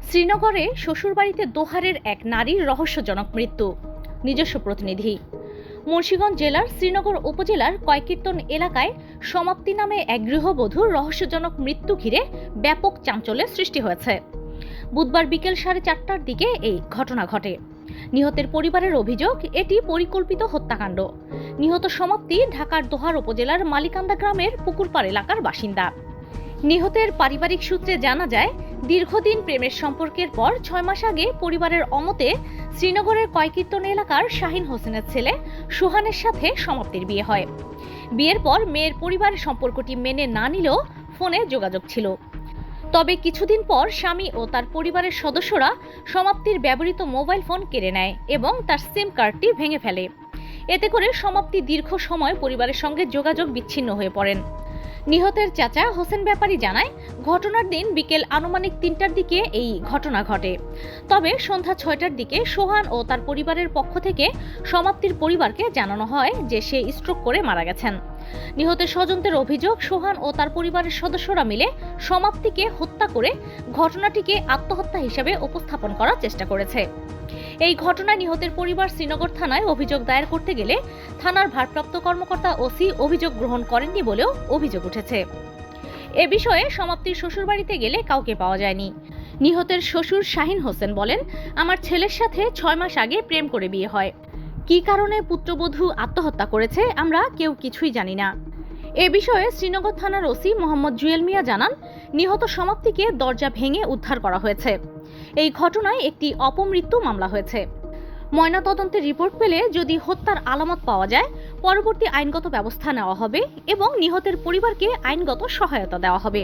শ্রীনগরে শ্বশুরবাড়িতে দোহারের এক নারীর রহস্যজনক মৃত্যু। নিজস্ব প্রতিনিধি। মুন্সিগঞ্জ জেলার শ্রীনগর উপজেলার কয়কীর্তন এলাকায় সমাপ্তি নামে এক গৃহবধূর রহস্যজনক মৃত্যু ঘিরে ব্যাপক চাঞ্চল্যের সৃষ্টি হয়েছে। বুধবার বিকেল 4:30টার দিকে এই ঘটনা ঘটে। নিহতের পরিবারের অভিযোগ, এটি পরিকল্পিত হত্যাকাণ্ড। নিহত সমাপ্তি ঢাকার দোহার উপজেলার মালিকান্দা গ্রামের পুকুরপাড় এলাকার বাসিন্দা। নিহতের পারিবারিক সূত্রে জানা যায়, দীর্ঘদিন প্রেমের সম্পর্কের পর 6 মাস আগে পরিবারের অমতে শ্রীনগরের কয়কীর্তন এলাকার শাহিন হোসেনের ছেলে সোহানের সাথে সমাপ্তির বিয়ে হয়। বিয়ের পর মেয়ের পরিবার সম্পর্কটি মেনে না নিলেও ফোনে যোগাযোগ ছিল। তবে কিছুদিন পর স্বামী ও তার পরিবারের সদস্যরা সমাপ্তির ব্যবহৃত মোবাইল ফোন কেড়ে নেয় এবং তার সিম কার্ডটি ভেঙে ফেলে। এতে করে সমাপ্তি দীর্ঘ সময় পরিবারের সঙ্গে যোগাযোগ বিচ্ছিন্ন হয়ে পড়েন। নিহতের চাচা হোসেন ব্যাপারী জানায়, ঘটনার দিন বিকেল আনুমানিক 3টার দিকে এই ঘটনা ঘটে। তবে সন্ধ্যা 6টার দিকে সোহান ও তার পরিবারের পক্ষ থেকে সমাপ্তির পরিবারকে জানানো হয় যে সে স্ট্রোক করে মারা গেছেন। নিহতের স্বজনদের অভিযোগ, সোহান ও তার পরিবারের সদস্যরা মিলে সমাপ্তিকে হত্যা করে ঘটনাটিকে আত্মহত্যা হিসেবে উপস্থাপন করার চেষ্টা করেছে। এই ঘটনায় নিহতের পরিবার শ্রীনগর থানায় অভিযোগ দায়ের করতে গেলে থানার ভারপ্রাপ্ত কর্মকর্তা ওসি অভিযোগ গ্রহণ করেননি বলেও অভিযোগ উঠেছে। এ বিষয়ে সমাপ্তির শ্বশুরবাড়িতে গেলে কাউকে পাওয়া যায়নি। নিহতের শ্বশুর শাহিন হোসেন বলেন, আমার ছেলের সাথে 6 মাস আগে প্রেম করে বিয়ে হয়। কী কারণে পুত্রবধূ আত্মহত্যা করেছে আমরা কেউ কিছুই জানি না। এ বিষয়ে শ্রীনগর থানার ওসি মোহাম্মদ জুয়েল মিয়া জানান, নিহত সমাপ্তিকে দরজা ভেঙে উদ্ধার করা হয়েছে। এই ঘটনায় একটি অপমৃত্যু মামলা হয়েছে। ময়নাতদন্তের রিপোর্ট পেলে যদি হত্যার আলামত পাওয়া যায়, পরবর্তী আইনগত ব্যবস্থা নেওয়া হবে এবং নিহতের পরিবারকে আইনগত সহায়তা দেওয়া হবে।